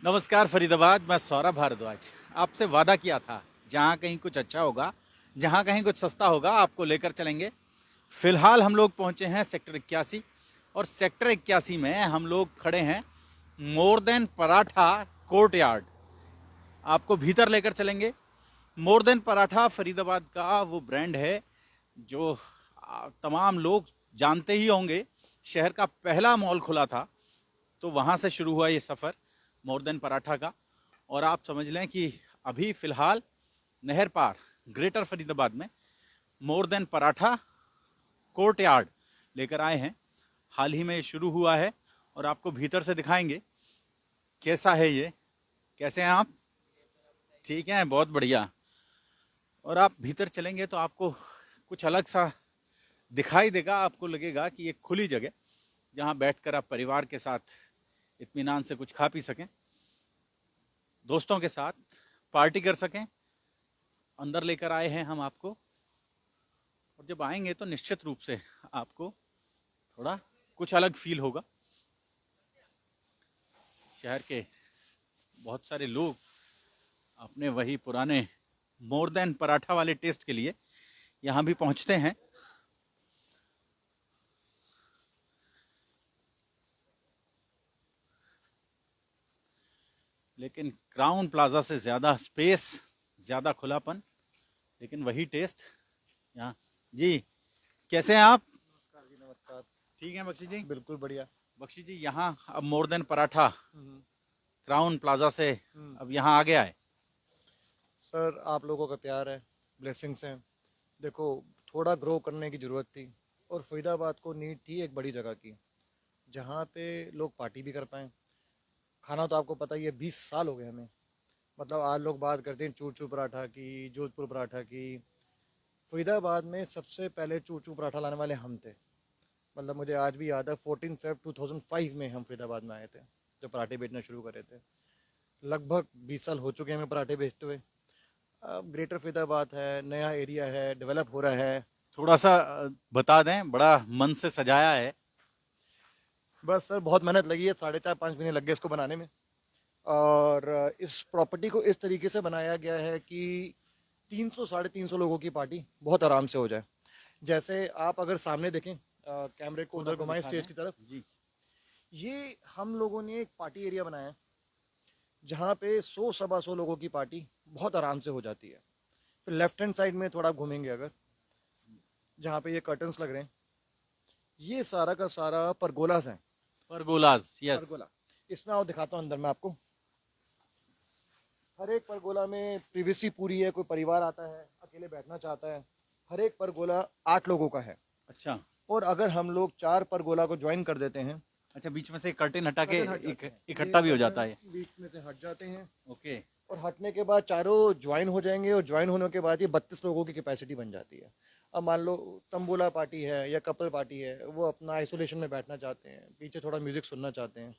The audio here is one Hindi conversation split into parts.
नमस्कार फरीदाबाद, मैं सौरभ भारद्वाज। आपसे वादा किया था, जहाँ कहीं कुछ अच्छा होगा, जहाँ कहीं कुछ सस्ता होगा, आपको लेकर चलेंगे। फिलहाल हम लोग पहुँचे हैं सेक्टर 81, और सेक्टर 81 में हम लोग खड़े हैं मोर देन पराठा कोर्टयार्ड। आपको भीतर लेकर चलेंगे। मोर देन पराठा फरीदाबाद का वो ब्रांड है जो तमाम लोग जानते ही होंगे। शहर का पहला मॉल खुला था, तो वहाँ से शुरू हुआ ये सफ़र मोर देन पराठा का। और आप समझ लें कि अभी फ़िलहाल नहर पार ग्रेटर फरीदाबाद में मोर देन पराठा कोर्टयार्ड लेकर आए हैं। हाल ही में ये शुरू हुआ है, और आपको भीतर से दिखाएंगे कैसा है ये। कैसे हैं आप? ठीक हैं, बहुत बढ़िया। और आप भीतर चलेंगे तो आपको कुछ अलग सा दिखाई देगा। आपको लगेगा कि एक खुली जगह, जहाँ बैठकर आप परिवार के साथ इत्मीनान से कुछ खा पी सकें, दोस्तों के साथ पार्टी कर सकें। अंदर लेकर आए हैं हम आपको, और जब आएंगे तो निश्चित रूप से आपको थोड़ा कुछ अलग फील होगा। शहर के बहुत सारे लोग अपने वही पुराने मोर देन पराठा वाले टेस्ट के लिए यहाँ भी पहुँचते हैं। लेकिन क्राउन प्लाजा से ज़्यादा स्पेस, ज़्यादा खुलापन, लेकिन वही टेस्ट यहाँ। जी, कैसे हैं आप? नमस्कार जी, नमस्कार। ठीक हैं बख्शी जी? बिल्कुल बढ़िया। बख्शी जी, यहाँ अब मोर देन पराठा हम्म। क्राउन प्लाजा से हम्म। अब यहाँ आ गया है। सर, आप लोगों का प्यार है, ब्लेसिंग्स हैं। देखो, थोड़ा ग्रो करने की ज़रूरत थी, और फरीदाबाद को नीड थी एक बड़ी जगह की, जहाँ पे लोग पार्टी भी कर पाएँ। खाना तो आपको पता ही है, 20 साल हो गए हमें। मतलब आज लोग बात करते हैं चूर चूर पराठा की, जोधपुर पराठा की। फरीदाबाद में सबसे पहले चूर चूर पराठा लाने वाले हम थे। मतलब मुझे आज भी याद है, 14 फ़रवरी 2005 में हम फरीदाबाद में आए थे, जब पराठे बेचना शुरू करे थे। लगभग 20 साल हो चुके हैं हमें पराठे बेचते हुए। अब ग्रेटर फरीदाबाद है, नया एरिया है, डेवलप हो रहा है। थोड़ा सा बता दें, बड़ा मन से सजाया है। बस सर, बहुत मेहनत लगी है, 4.5-5 महीने लग गए इसको बनाने में। और इस प्रॉपर्टी को इस तरीके से बनाया गया है कि 300-350 लोगों की पार्टी बहुत आराम से हो जाए। जैसे आप अगर सामने देखें, कैमरे को थोड़ा उधर सा घुमाएं दिखा स्टेज दें की तरफ। जी। ये हम लोगों ने एक पार्टी एरिया बनाया है, जहाँ पे 100-125 लोगों की पार्टी बहुत आराम से हो जाती है। फिर लेफ्ट हैंड साइड में थोड़ा आप घूमेंगे अगर, जहाँ पे ये कर्टन्स लग रहे हैं, ये सारा का सारा परगोलाज हैं। परगोलाज, यस। परगोला, इसमें आओ दिखाता हूँ अंदर मैं आपको। हर एक परगोला में प्रिवेसी पूरी है। कोई परिवार आता है, अकेले बैठना चाहता है, हर एक परगोला 8 लोगों का है। अच्छा। और अगर हम लोग 4 परगोला को ज्वाइन कर देते हैं, अच्छा, बीच में से कर्टेन हटा के कर्टन हट जाते हैं, ये इकट्ठा भी हो जाता कर्टन है। बीच में से हट जाते हैं। ओके। और हटने के बाद चारों ज्वाइन हो जाएंगे, और ज्वाइन होने के बाद ये 32 लोगों की कैपेसिटी बन जाती है। अब मान लो तंबोला पार्टी है या कपल पार्टी है, वो अपना आइसोलेशन में बैठना चाहते हैं, पीछे थोड़ा म्यूजिक सुनना चाहते हैं,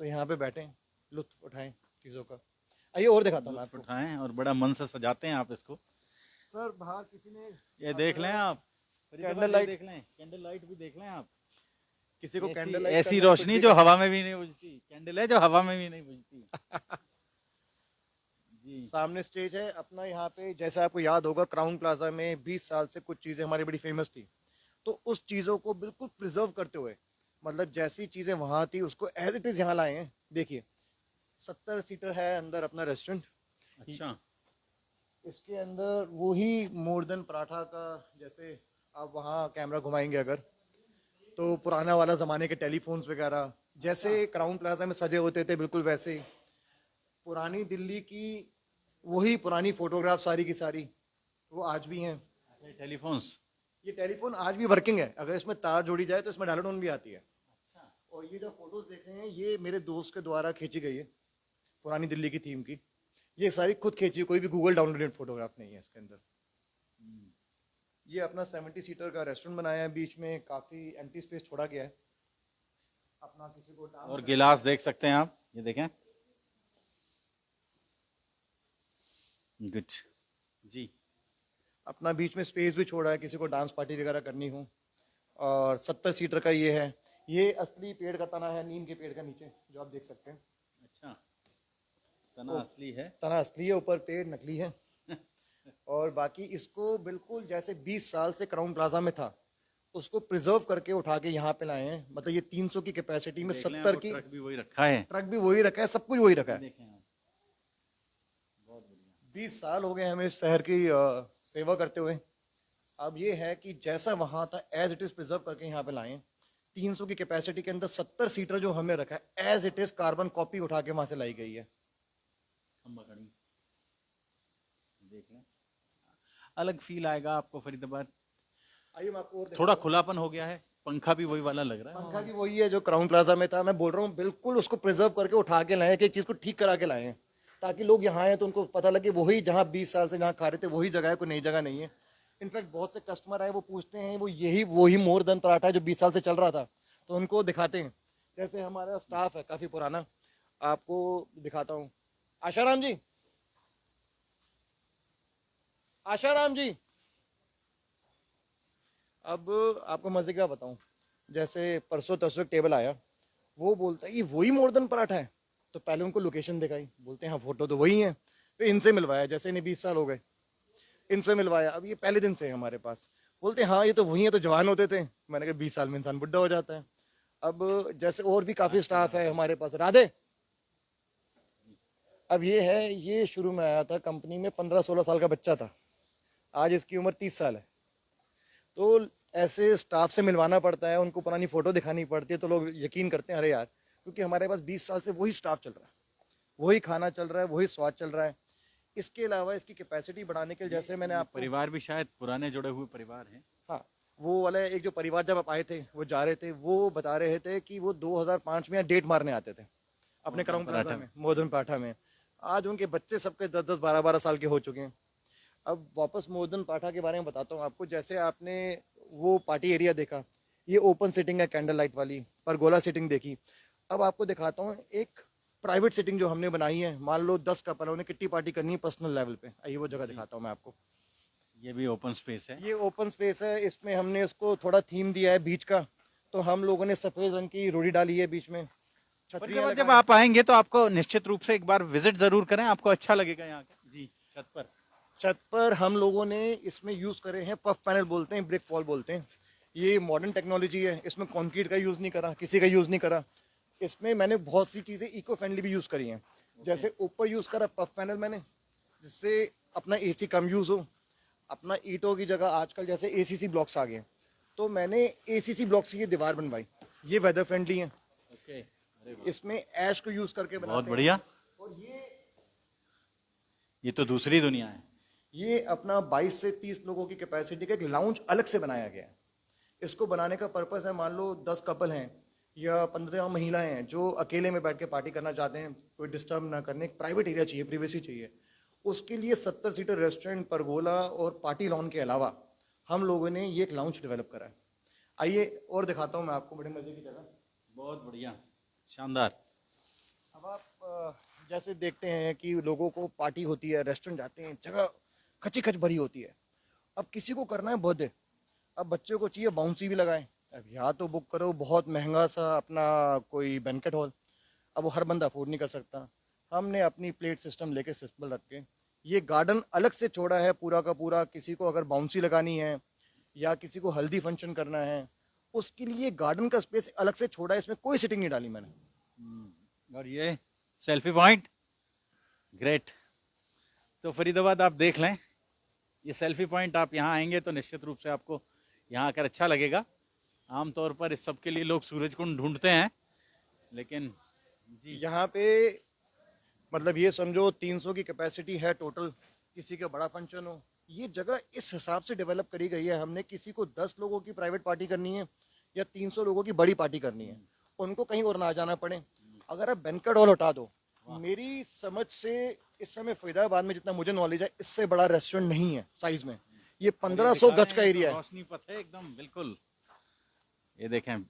तो यहाँ पे बैठें, लुत्फ उठाएं चीज़ों का। आइए और दिखाता हूँ मैं लुत्फ आपको। उठाएं, और बड़ा मन से सजाते हैं आप इसको। सर, बाहर किसी ने ये देख लें अगर आप, कैंडल फरीदाबाद, ये लाइट, देख लें, कैंडल लाइट भी देख लें आप। किसी को ऐसी कैंडल लाइट ऐसी करना है, कुछ रोशनी भी जो करना हवा में भी नहीं बुझती, कैंडल है जो हवा में भी नहीं बुझती। है। जी। सामने स्टेज है अपना। यहाँ पे जैसे आपको याद होगा, क्राउन प्लाजा में 20 साल से कुछ चीज़ें हमारी बड़ी फेमस थी, तो उस चीज़ों को बिल्कुल प्रिजर्व करते हुए, मतलब जैसी चीज़ें वहाँ थी उसको एज इट इज़ यहाँ लाए हैं। देखिए, 70 सीटर है अंदर अपना रेस्टोरेंट। अच्छा। इसके अंदर वही मोर देन पराठा का, जैसे आप वहाँ कैमरा घुमाएंगे अगर, तो पुराना वाला ज़माने के टेलीफोन्स वगैरह जैसे अच्छा। क्राउन प्लाजा में सजे होते थे, बिल्कुल वैसे ही पुरानी दिल्ली की वही पुरानी फोटोग्राफ सारी की सारी वो आज भी हैं। अच्छा, टेलीफोन्स। ये टेलीफोन आज भी वर्किंग है, अगर इसमें तार जोड़ी जाए तो इसमें डायलोटोन भी आती है। अच्छा। और ये जो फोटोज देख रहे हैं, ये मेरे दोस्त के द्वारा खींची गई है, पुरानी दिल्ली की थीम की। ये सारी खुद खींची, कोई भी गूगल डाउनलोडेड फोटोग्राफ नहीं है इसके अंदर। ये अपना 70 सीटर का रेस्टोरेंट बनाया है, बीच में काफ़ी एम्प्टी स्पेस छोड़ा गया है। अपना किसी को डांस और करना गिलास है, देख सकते हैं आप, ये देखें। गुड। जी। अपना बीच में स्पेस भी छोड़ा है किसी को डांस पार्टी वगैरह करनी हो। और 70 सीटर का ये है। ये असली पेड़ का तना है, नीम के पेड़ का नीचे, जो आप देख सकते हैं। अच्छा। तना असली है। तना असली है, ऊपर पेड़ नकली है। और बाकी इसको बिल्कुल जैसे 20 साल से क्राउन प्लाजा में था उसको प्रिजर्व करके उठा के यहाँ पे लाए हैं। मतलब ये 300 की कैपेसिटी में देख लें, 70 वो की ट्रक भी वही रखा है। ट्रक भी वही रखा है, सब कुछ वही रखा है। देखें आप, बहुत बढ़िया। 20 साल हो गए हमें इस शहर की सेवा करते हुए। अब ये है कि जैसा वहां था एज इट इज प्रिजर्व करके यहाँ पे लाए हैं। 300 की कैपेसिटी के अंदर 70 सीटर जो हमने रखा है as it is carbon copy उठा के वहां से लाई गई है। खम्बा खड़ी, देख लें, अलग फील आएगा आपको फरीदाबाद। आइए मैं आपको और थोड़ा दिखाता खुलापन हो गया है, पंखा भी वही वाला लग हूं। रहा पंखा है। भी वही है जो क्राउन प्लाजा में था। मैं बोल रहा हूँ बिल्कुल उसको प्रिजर्व करके उठा के लाए हैं, कि एक चीज को ठीक करा के लाए हैं ताकि लोग यहाँ आए तो उनको पता लगे वही जहाँ 20 साल से जहाँ खा रहे थे वही जगह है, कोई नई जगह नहीं है। इनफैक्ट बहुत से कस्टमर आए वो पूछते हैं वो यही वही मोर दन पराठा है जो 20 साल से चल रहा था, तो उनको दिखाते हैं। जैसे हमारा स्टाफ है काफी पुराना, आपको दिखाता हूँ। आशाराम जी, आशाराम जी, अब आपको मजे क्या बताऊं। जैसे परसों तरसों एक टेबल आया, वो बोलता है ये वही मोर दन पराठा है। तो पहले उनको लोकेशन दिखाई, बोलते हैं हाँ फोटो तो वही है। फिर इनसे मिलवाया, जैसे इन्हें 20 साल हो गए, इनसे मिलवाया। अब ये पहले दिन से है हमारे पास, बोलते हैं हाँ ये तो वही है, तो जवान होते थे। मैंने कहा 20 साल में इंसान बुढ़ा हो जाता है। अब जैसे और भी काफी स्टाफ है हमारे पास। राधे, अब ये है, ये शुरू में आया था कंपनी में 15-16 साल का बच्चा था, आज इसकी उम्र 30 साल है। तो ऐसे स्टाफ से मिलवाना पड़ता है, उनको पुरानी फोटो दिखानी पड़ती है, तो लोग यकीन करते हैं अरे यार, क्योंकि हमारे पास 20 साल से वही स्टाफ चल रहा है, वही खाना चल रहा है, वही स्वाद चल रहा है। इसके अलावा इसकी कैपेसिटी बढ़ाने के लिए जैसे मैंने ये आपको, परिवार भी शायद पुराने जुड़े हुए परिवार हैं। हाँ, वो वाला एक जो परिवार जब आप आए थे वो जा रहे थे, वो बता रहे थे कि वो 2005 में यहाँ डेट मारने आते थे अपने मोहतरम क्राउन प्लाजा पराठा में, मोहदन पाठा में। आज उनके बच्चे सबके 10-10 12-12 साल के हो चुके हैं। अब वापस मोहदन पाठा के बारे में बताता हूँ आपको। जैसे आपने वो पार्टी एरिया देखा, ये ओपन सीटिंग है कैंडल लाइट वाली, परगोला सीटिंग देखी। अब आपको दिखाता हूँ एक प्राइवेट सीटिंग जो हमने बनाई है। मान लो 10 कपल उन्हें किट्टी पार्टी करनी है पर्सनल लेवल पे, आइए वो जगह दिखाता हूँ मैं आपको। ये भी ओपन स्पेस है। ये ओपन स्पेस है, इसमें हमने इसको थोड़ा थीम दिया है बीच का। तो हम लोगों ने सफेद रंग की रोड़ी डाली है बीच में, छतरियां फरीदाबाद जब लगाई। आप आएंगे तो आपको निश्चित रूप से एक बार विजिट जरूर करें, आपको अच्छा लगेगा यहाँ का। जी, छत पर। छत पर हम लोगों ने इसमें यूज करे हैं पफ पैनल, बोलते हैं ब्रिक वॉल बोलते हैं। ये मॉडर्न टेक्नोलॉजी है, इसमें कंक्रीट का यूज नहीं करा, किसी का यूज नहीं करा। इसमें मैंने बहुत सी चीजें इको फ्रेंडली भी यूज करी हैं। जैसे ऊपर यूज करा पफ पैनल मैंने, जिससे अपना एसी कम यूज हो। अपना ईंटों की जगह आजकल जैसे एसीसी ब्लॉक्स आ गए हैं, तो मैंने एसीसी ब्लॉक्स की ये दीवार बनवाई। ये वेदर फ्रेंडली है, ओके, अरे वाह, इसमें ऐश को यूज करके बहुत बनाते हैं। बढ़िया। और ये तो दूसरी दुनिया है। ये अपना 22 से 30 लोगों की कैपेसिटी का एक लाउंज अलग से बनाया गया है। इसको बनाने का पर्पस है, मान लो 10 कपल हैं या 15 महिलाएं हैं जो अकेले में बैठ के पार्टी करना चाहते हैं, कोई डिस्टर्ब ना करने, एक प्राइवेट एरिया चाहिए, प्रिवेसी चाहिए। उसके लिए 70 सीटर रेस्टोरेंट, परगोला और पार्टी लॉन के अलावा हम लोगों ने ये एक लाउंज डेवलप करा है। आइए और दिखाता हूँ मैं आपको बड़े मजे की जगह। बहुत बढ़िया, शानदार। अब आप जैसे देखते हैं कि लोगों को पार्टी होती है, रेस्टोरेंट जाते हैं, जगह खची खच भरी होती है। अब किसी को करना है बर्थडे, अब बच्चे को चाहिए बाउंसी भी लगाए। अब या तो बुक करो बहुत महंगा सा अपना कोई बैंकेट हॉल, अब वो हर बंदा अफोर्ड नहीं कर सकता। हमने अपनी प्लेट सिस्टम लेके सिंपल रख के ये गार्डन अलग से छोड़ा है पूरा का पूरा। किसी को अगर बाउंसी लगानी है या किसी को हल्दी फंक्शन करना है, उसके लिए गार्डन का स्पेस अलग से छोड़ा है। इसमें कोई सिटिंग नहीं डाली मैंने। और ये सेल्फी पॉइंट, ग्रेट। तो फरीदाबाद आप देख लें, ये सेल्फी पॉइंट, आप यहाँ आएंगे तो निश्चित रूप से आपको यहाँ आकर अच्छा लगेगा। आमतौर पर इस सब के लिए लोग सूरज कुंड ढूंढते हैं, लेकिन जी यहाँ पे मतलब ये समझो 300 की कैपेसिटी है टोटल। किसी का बड़ा फंक्शन हो, ये जगह इस हिसाब से डेवलप करी गई है। हमने किसी को 10 लोगों की प्राइवेट पार्टी करनी है या 300 लोगों की बड़ी पार्टी करनी है, उनको कहीं और ना जाना पड़े। अगर आप बैंक्वेट हॉल हटा दो, मेरी समझ से इस समय फरीदाबाद में जितना मुझे नॉलेज है, इससे बड़ा रेस्टोरेंट नहीं है साइज में। ये 1500 गज का एरिया है। रोशनी पथ है एकदम, बिल्कुल। ये देखें,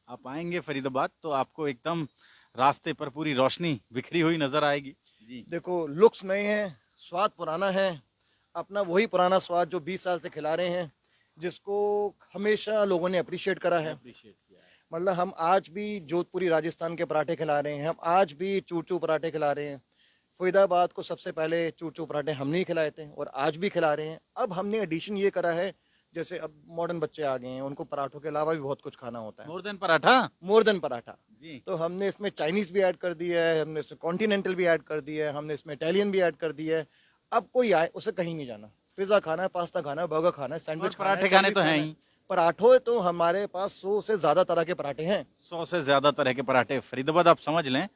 आप आएंगे फरीदाबाद तो आपको एकदम रास्ते पर पूरी रोशनी बिखरी हुई नजर आएगी। जी, देखो लुक्स नए हैं, स्वाद पुराना है, अपना वही पुराना स्वाद जो 20 साल से खिला रहे हैं, जिसको हमेशा लोगों ने अप्रिशिएट करा है। अप्रिशिएट किया है। मतलब हम आज भी जोधपुरी राजस्थान के पराठे खिला रहे हैं, हम आज भी चूचू पराठे खिला रहे हैं। फरीदाबाद को सबसे पहले चूर पराठे हमने ही खिलाए थे और आज भी खिला रहे हैं। अब हमने एडिशन ये करा है, जैसे अब मॉडर्न बच्चे आ गए हैं, उनको पराठों के अलावा भी बहुत कुछ खाना होता है, more than paratha more than paratha. जी। तो हमने इसमें चाइनीज भी ऐड कर दिया है, हमने इसमें कॉन्टिनेंटल भी ऐड कर दिया है, हमने इसमें इटालियन भी ऐड कर दिया है। अब कोई आए उसे कहीं नहीं जाना, पिज्जा खाना है, पास्ता खाना है, बर्गर खाना है, सैंडविच और पराठे खाने तो हैं ही। पराठों तो हमारे पास 100 से ज्यादा तरह के पराठे हैं। 100 से ज्यादा तरह के पराठे फरीदाबाद, आप समझ लें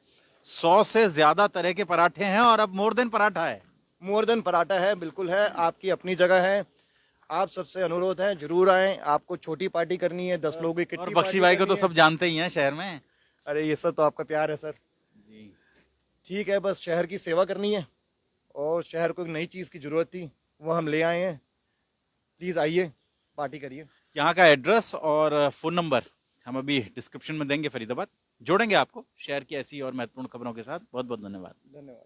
100 से ज्यादा तरह के पराठे हैं और अब मोर देन पराठा है। मोर देन पराठा है, बिल्कुल है। आपकी अपनी जगह है, आप सबसे अनुरोध है जरूर आए। आपको छोटी पार्टी करनी है, 10 लोगों की और किट्टी बख्शी पार्टी भाई को तो करनी है। सब जानते ही हैं शहर में। अरे ये सब तो आपका प्यार है सर। जी। ठीक है, बस शहर की सेवा करनी है और शहर को एक नई चीज की जरूरत थी, वो हम ले आए हैं। प्लीज आइए, पार्टी करिए। यहाँ का एड्रेस और फोन नंबर हम अभी डिस्क्रिप्शन में देंगे। फरीदाबाद जोड़ेंगे आपको शहर की ऐसी और महत्वपूर्ण खबरों के साथ। बहुत बहुत धन्यवाद। धन्यवाद।